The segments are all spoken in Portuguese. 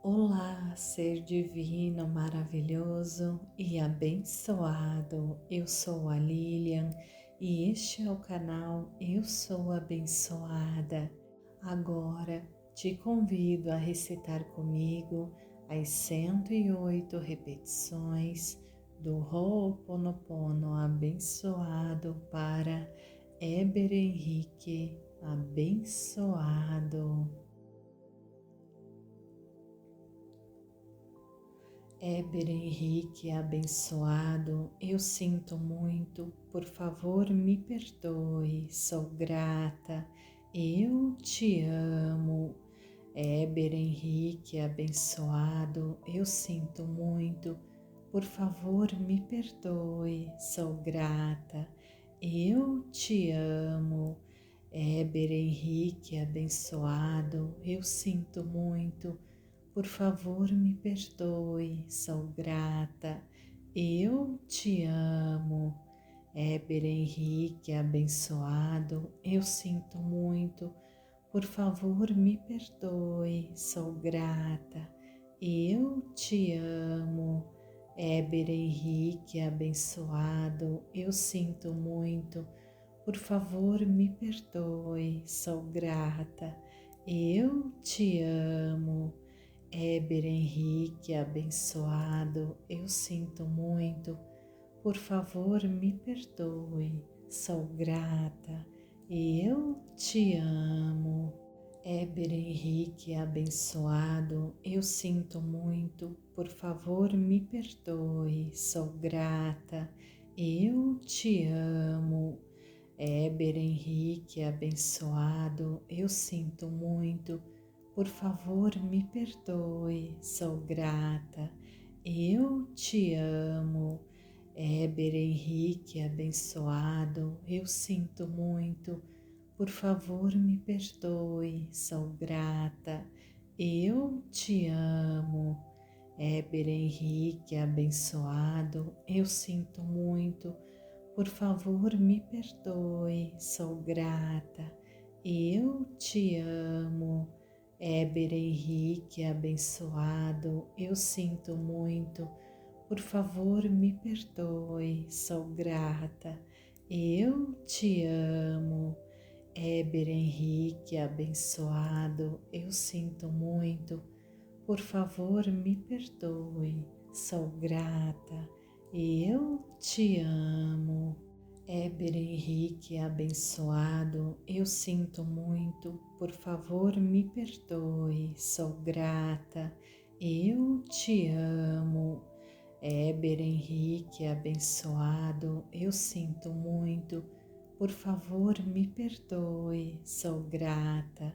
Olá, ser divino, maravilhoso e abençoado. Eu sou a Lilian e este é o canal Eu Sou Abençoada. Agora te convido a recitar comigo as 108 repetições do Ho'oponopono abençoado para Éber Henrique abençoado. Éber Henrique abençoado, eu sinto muito, por favor me perdoe, sou grata, eu te amo. Éber Henrique abençoado, eu sinto muito, por favor me perdoe, sou grata, eu te amo. Éber Henrique abençoado, eu sinto muito, por favor, me perdoe, sou grata, eu te amo. Éber Henrique abençoado, eu sinto muito, por favor, me perdoe, sou grata, eu te amo. Éber Henrique abençoado, eu sinto muito, por favor, me perdoe, sou grata, eu te amo. Éber Henrique abençoado, eu sinto muito, por favor me perdoe, sou grata, eu te amo. Éber Henrique abençoado, eu sinto muito, por favor me perdoe, sou grata, eu te amo. Éber Henrique abençoado, eu sinto muito, por favor me perdoe, sou grata, eu te amo. Éber Henrique abençoado, eu sinto muito, por favor me perdoe, sou grata, eu te amo. Éber Henrique abençoado, eu sinto muito, por favor me perdoe, sou grata, eu te amo. Éber Henrique abençoado, eu sinto muito, por favor me perdoe, sou grata, eu te amo. Éber Henrique abençoado, eu sinto muito, por favor me perdoe, sou grata, eu te amo. Éber Henrique abençoado, eu sinto muito, por favor me perdoe, sou grata, eu te amo. Éber Henrique abençoado, eu sinto muito, por favor me perdoe, sou grata,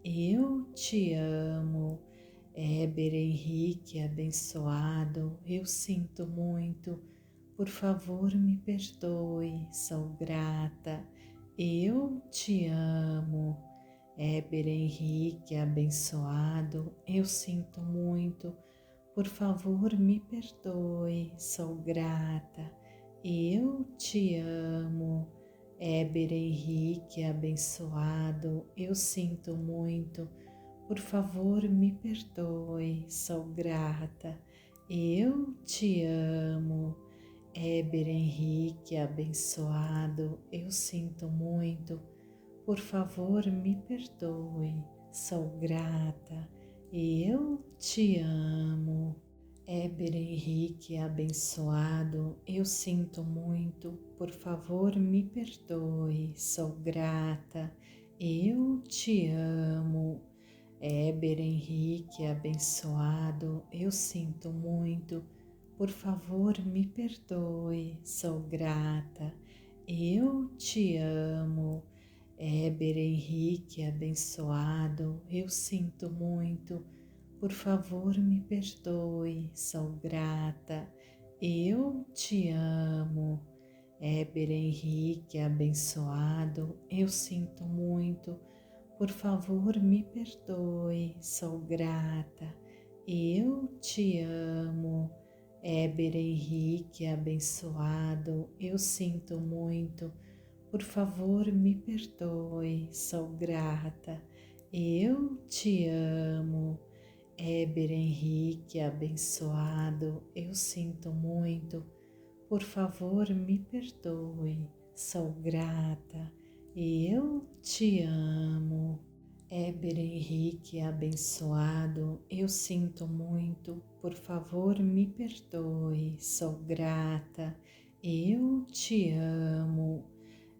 eu te amo. Éber Henrique abençoado, eu sinto muito, por favor me perdoe, sou grata, eu te amo. Éber Henrique abençoado, eu sinto muito, por favor me perdoe, sou grata, eu te amo. Éber Henrique abençoado, eu sinto muito, por favor me perdoe, sou grata, eu te amo. Éber Henrique abençoado, eu sinto muito, por favor me perdoe, sou grata, eu te amo. Éber Henrique abençoado, eu sinto muito, por favor me perdoe, sou grata, eu te amo. Éber Henrique abençoado, eu sinto muito, por favor me perdoe, sou grata, eu te amo. Éber Henrique abençoado, eu sinto muito, por favor me perdoe, sou grata, eu te amo. Éber Henrique abençoado, eu sinto muito, por favor me perdoe, sou grata, eu te amo. Éber Henrique abençoado, eu sinto muito, por favor me perdoe, sou grata, eu te amo. Éber Henrique, abençoado, eu sinto muito, por favor me perdoe, sou grata e eu te amo. Éber Henrique, abençoado, eu sinto muito, por favor me perdoe, sou grata, eu te amo.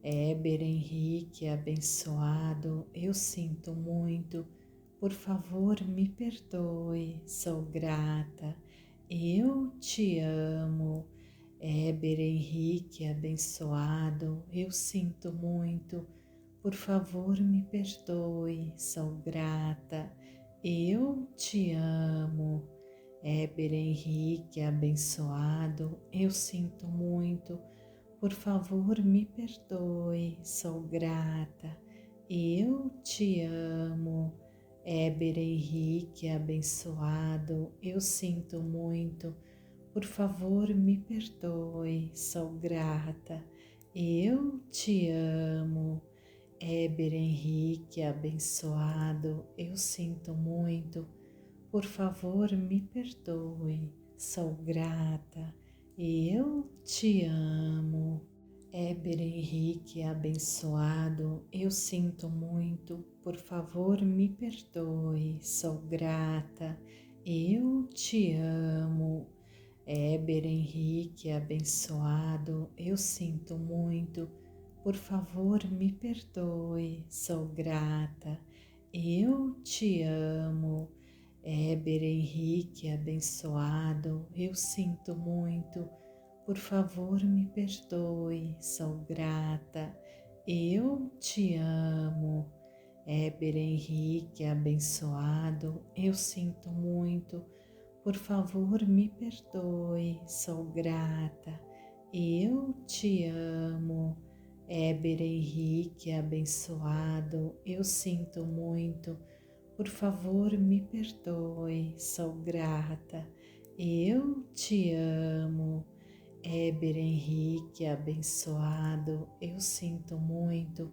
Éber Henrique, abençoado, eu sinto muito, por favor me perdoe, sou grata, eu te amo. Éber Henrique, abençoado, eu sinto muito, por favor me perdoe, sou grata, eu te amo. Éber Henrique, abençoado, eu sinto muito, por favor me perdoe, sou grata, eu te amo. Éber Henrique, abençoado, eu sinto muito, por favor me perdoe, sou grata, eu te amo. Éber Henrique, abençoado, eu sinto muito, por favor me perdoe, sou grata, eu te amo. Éber Henrique, abençoado, eu sinto muito, por favor me perdoe, sou grata, eu te amo. Éber Henrique, abençoado, eu sinto muito, por favor me perdoe, sou grata, eu te amo. Éber Henrique, abençoado, eu sinto muito, por favor me perdoe, sou grata, eu te amo. Éber Henrique, abençoado, eu sinto muito, por favor me perdoe, sou grata, eu te amo. Éber Henrique, abençoado, eu sinto muito, por favor me perdoe, sou grata, eu te amo. Éber Henrique, abençoado, eu sinto muito,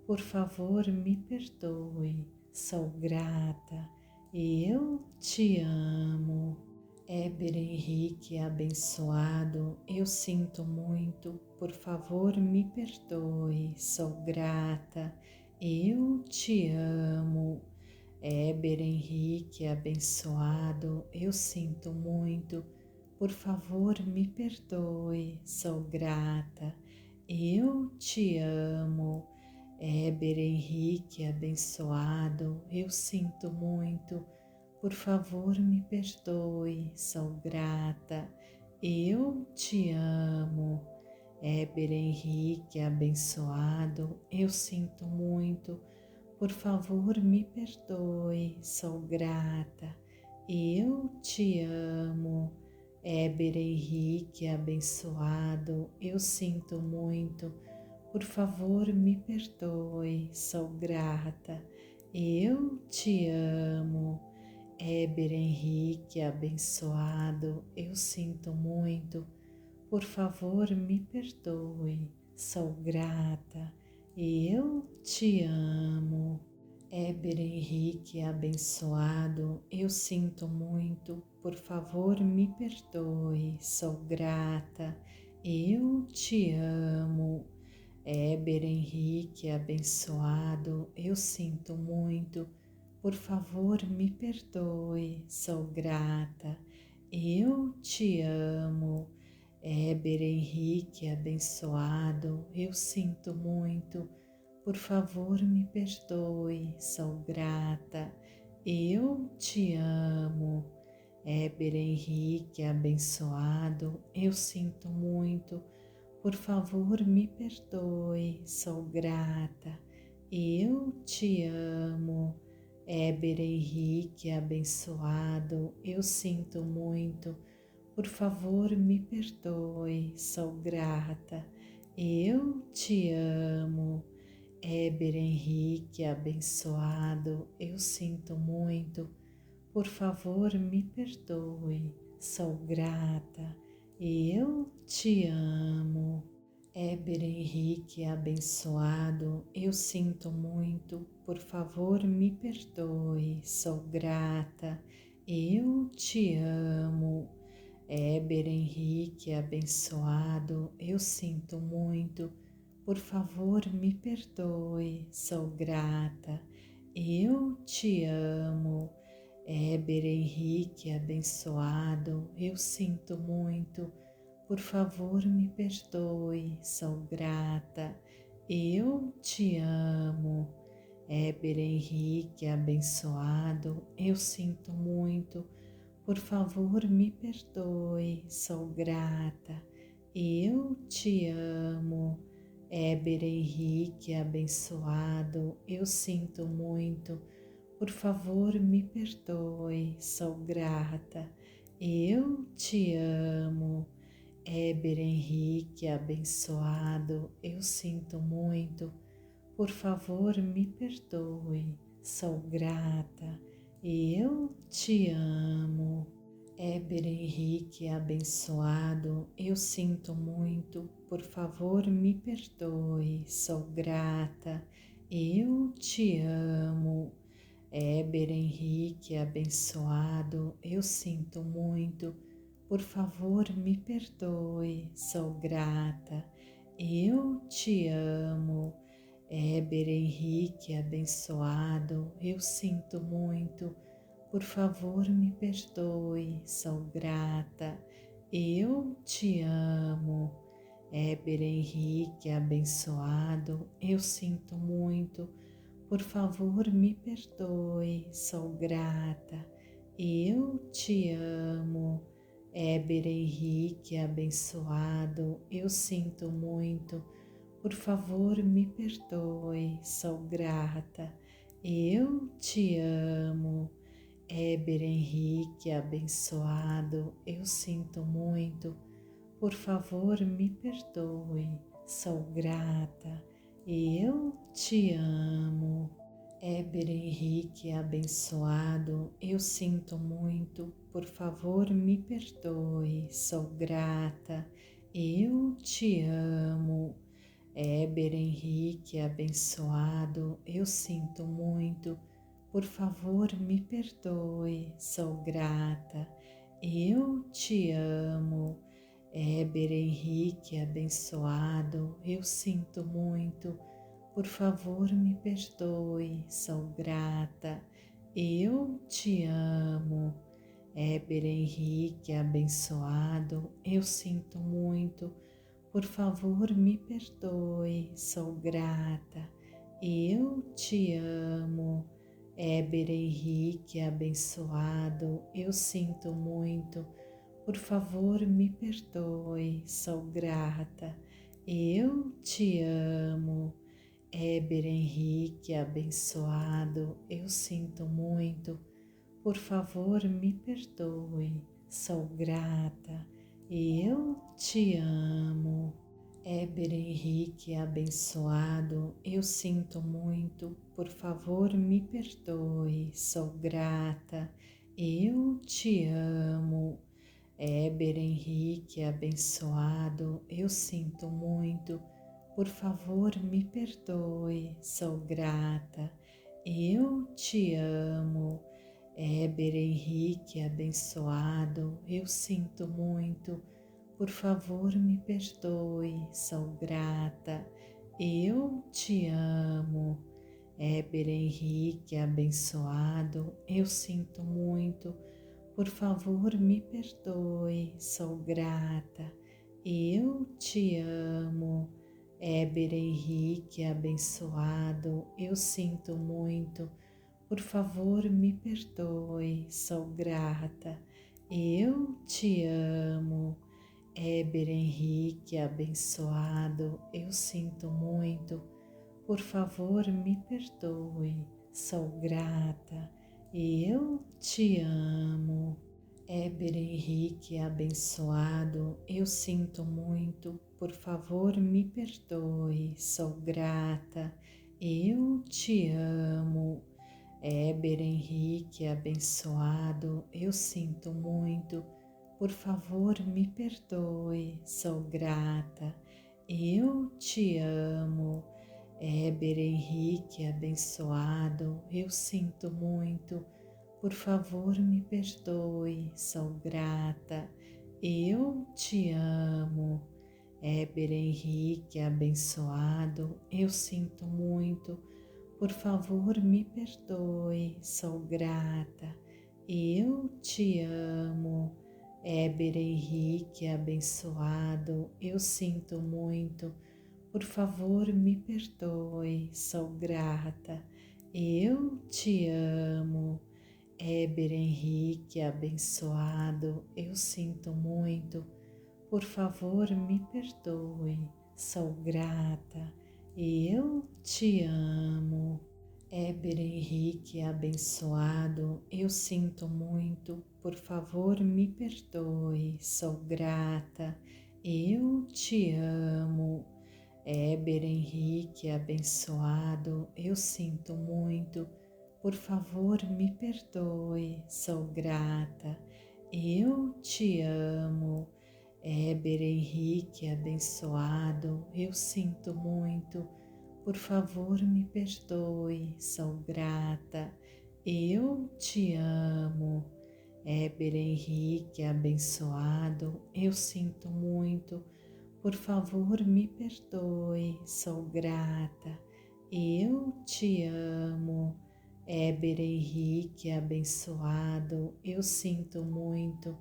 por favor me perdoe, sou grata, eu te amo. Éber Henrique, abençoado, eu sinto muito, por favor me perdoe, sou grata, eu te amo. Éber Henrique, abençoado, eu sinto muito, por favor me perdoe, sou grata, eu te amo. Éber Henrique, abençoado, eu sinto muito, por favor me perdoe, sou grata, eu te amo. Éber Henrique, abençoado, eu sinto muito, por favor me perdoe, sou grata, eu te amo. Éber Henrique, abençoado, eu sinto muito, por favor me perdoe, sou grata, eu te amo. Éber Henrique, abençoado, eu sinto muito, por favor me perdoe, sou grata, eu te amo. Éber Henrique, abençoado, eu sinto muito, por favor me perdoe, sou grata, eu te amo. Éber Henrique, abençoado, eu sinto muito, por favor me perdoe, sou grata, eu te amo. Éber Henrique, abençoado, eu sinto muito, por favor me perdoe, sou grata, eu te amo. Éber Henrique, abençoado, eu sinto muito, por favor me perdoe, sou grata, eu te amo. Éber Henrique, abençoado, eu sinto muito, por favor me perdoe, sou grata, eu te amo. Éber Henrique, abençoado, eu sinto muito, por favor me perdoe, sou grata, eu te amo. Éber Henrique, abençoado, eu sinto muito, por favor me perdoe, sou grata, eu te amo. Éber Henrique, abençoado, eu sinto muito, por favor me perdoe, sou grata, eu te amo. Éber Henrique, abençoado, eu sinto muito, por favor me perdoe, sou grata, eu te amo. Éber Henrique, abençoado, eu sinto muito, por favor me perdoe, sou grata, eu te amo. Éber Henrique, abençoado, eu sinto muito, por favor me perdoe, sou grata, eu te amo. Éber Henrique, abençoado, eu sinto muito, por favor me perdoe, sou grata, eu te amo. Éber Henrique, abençoado, eu sinto muito, por favor me perdoe, sou grata, eu te amo. Éber Henrique, abençoado, eu sinto muito, por favor me perdoe, sou grata, eu te amo. Éber Henrique, abençoado, eu sinto muito, por favor me perdoe, sou grata, eu te amo. Éber Henrique, abençoado, eu sinto muito, por favor me perdoe, sou grata, eu te amo. Éber Henrique, abençoado, eu sinto muito, por favor me perdoe, sou grata, eu te amo. Éber Henrique, abençoado, eu sinto muito, por favor me perdoe, sou grata, eu te amo. Éber Henrique, abençoado, eu sinto muito, por favor me perdoe, sou grata, eu te amo. Éber Henrique, abençoado, eu sinto muito, por favor me perdoe, sou grata, eu te amo. Éber Henrique, abençoado, eu sinto muito, por favor me perdoe, sou grata, eu te amo. Éber Henrique, abençoado, eu sinto muito, por favor me perdoe, sou grata, eu te amo. Éber Henrique, abençoado, eu sinto muito, por favor me perdoe, sou grata, eu te amo. Éber Henrique, abençoado, eu sinto muito, por favor me perdoe, sou grata, eu te amo. Éber Henrique, abençoado, eu sinto muito, por favor me perdoe, sou grata, eu te amo. Éber Henrique, abençoado, eu sinto muito, por favor me perdoe, sou grata, eu te amo. Éber Henrique, abençoado, eu sinto muito, por favor me perdoe, sou grata, eu te amo. Éber Henrique, abençoado, eu sinto muito, por favor me perdoe, sou grata, eu te amo. Éber Henrique, abençoado, eu sinto muito, por favor me perdoe, sou grata, eu te amo. Éber Henrique, abençoado, eu sinto muito, por favor me perdoe, sou grata, eu te amo. Éber Henrique, abençoado, eu sinto muito, por favor me perdoe, sou grata, eu te amo. Éber Henrique, abençoado, eu sinto muito, por favor me perdoe, sou grata, eu te amo. Éber Henrique, abençoado, eu sinto muito, Por favor, me perdoe, sou grata. Eu te amo. Éber Henrique, abençoado, eu sinto muito. Por favor, me perdoe, sou grata. Eu te amo. Éber Henrique, abençoado, eu sinto muito. Por favor, me perdoe, sou grata. Eu te amo. Éber Henrique, abençoado, eu sinto muito. Por favor, me perdoe, sou grata. Eu te amo. Éber Henrique, abençoado, eu sinto muito. Por favor, me perdoe, sou grata. Eu te amo. Éber Henrique, abençoado, eu sinto muito. Por favor, me perdoe, sou grata. Eu te amo. Éber Henrique, abençoado, eu sinto muito. Por favor, me perdoe, sou grata. Eu te amo. Éber Henrique, abençoado, eu sinto muito. Por favor, me perdoe, sou grata. Eu te amo. Éber Henrique, abençoado, eu sinto muito.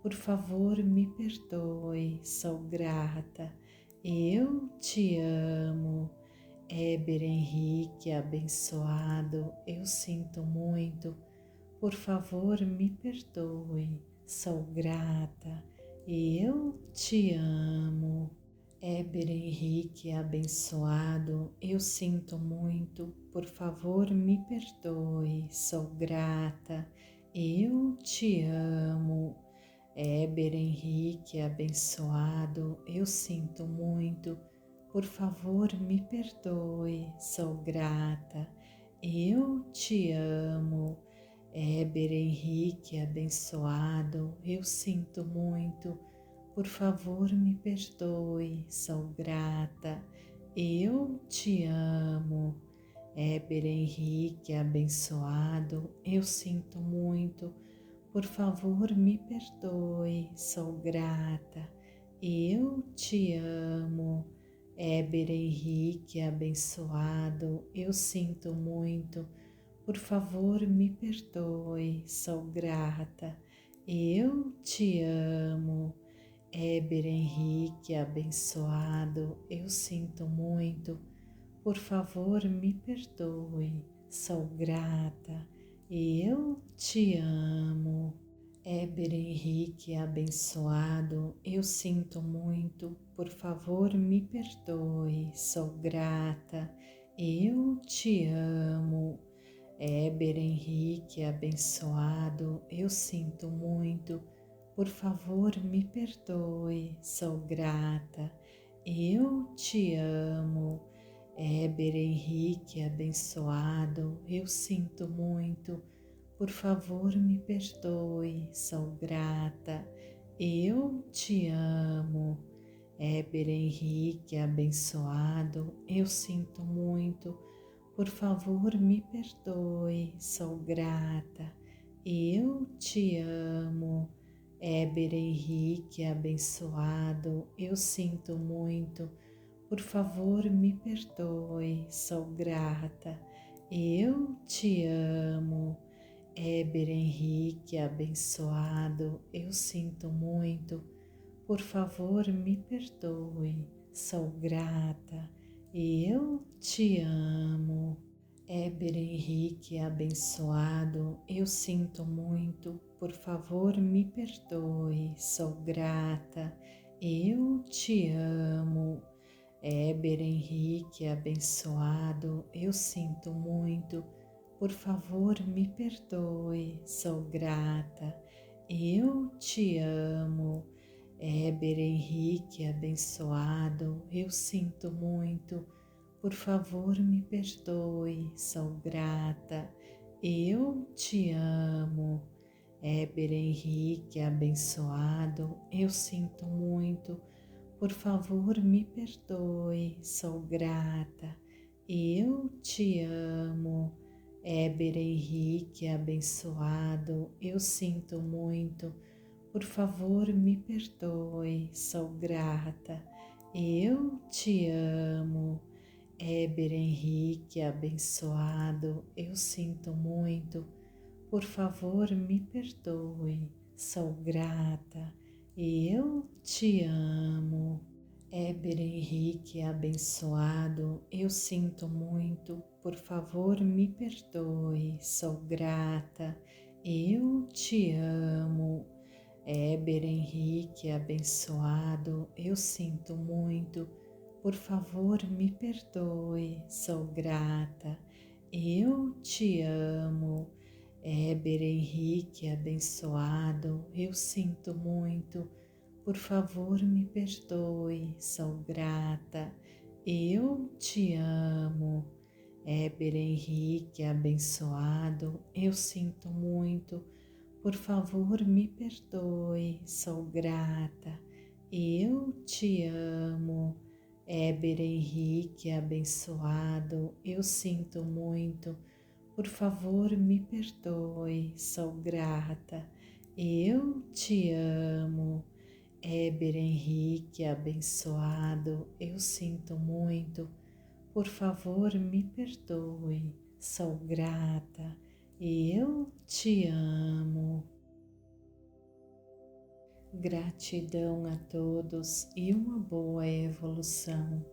Por favor, me perdoe, sou grata. Eu te amo. Éber Henrique, abençoado, eu sinto muito. Por favor, me perdoe, sou grata. Eu te amo. Éber Henrique, abençoado, eu sinto muito. Por favor, me perdoe, sou grata. Eu te amo. Éber Henrique, abençoado, eu sinto muito. Por favor, me perdoe, sou grata. Eu te amo. Éber Henrique, abençoado, eu sinto muito. Por favor, me perdoe, sou grata. Eu te amo. Éber Henrique, abençoado, eu sinto muito. Por favor, me perdoe, sou grata. Eu te amo. Éber Henrique, abençoado, eu sinto muito. Por favor, me perdoe, sou grata. Eu te amo. Éber Henrique, abençoado, eu sinto muito. Por favor, me perdoe, sou grata. Eu te amo. Éber Henrique, abençoado, eu sinto muito. Por favor, me perdoe, sou grata. Eu te amo. Éber Henrique, abençoado, eu sinto muito. Por favor, me perdoe, sou grata. Eu te amo. Éber Henrique, abençoado, eu sinto muito. Por favor, me perdoe, sou grata. Eu te amo. Éber Henrique, abençoado, eu sinto muito. Por favor, me perdoe, sou grata. Eu te amo. Éber Henrique, abençoado, eu sinto muito. Por favor, me perdoe, sou grata. Eu te amo. Éber Henrique, abençoado, eu sinto muito. Por favor, me perdoe, sou grata. Eu te amo. Éber Henrique, abençoado, eu sinto muito. Por favor, me perdoe, sou grata. Eu te amo. Éber Henrique, abençoado, eu sinto muito. Por favor, me perdoe, sou grata. Eu te amo. Éber Henrique, abençoado, eu sinto muito. Por favor, me perdoe, sou grata. Eu te amo. Éber Henrique, abençoado, eu sinto muito. Por favor, me perdoe, sou grata. Eu te amo. Éber Henrique abençoado, eu sinto muito, por favor me perdoe, sou grata, eu te amo. Éber Henrique abençoado, eu sinto muito, por favor me perdoe, sou grata, eu te amo. Éber Henrique abençoado, eu sinto muito, por favor me perdoe, sou grata, eu te amo. Éber Henrique abençoado, eu sinto muito, por favor me perdoe, sou grata, eu te amo. Éber Henrique abençoado, eu sinto muito, por favor me perdoe, sou grata, eu te amo. Éber Henrique abençoado, eu sinto muito, por favor me perdoe, sou grata, eu te amo. Éber Henrique abençoado, eu sinto muito, por favor me perdoe, sou grata, eu te amo. Éber Henrique abençoado, eu sinto muito, por favor me perdoe, sou grata, eu te amo. Gratidão a todos e uma boa evolução.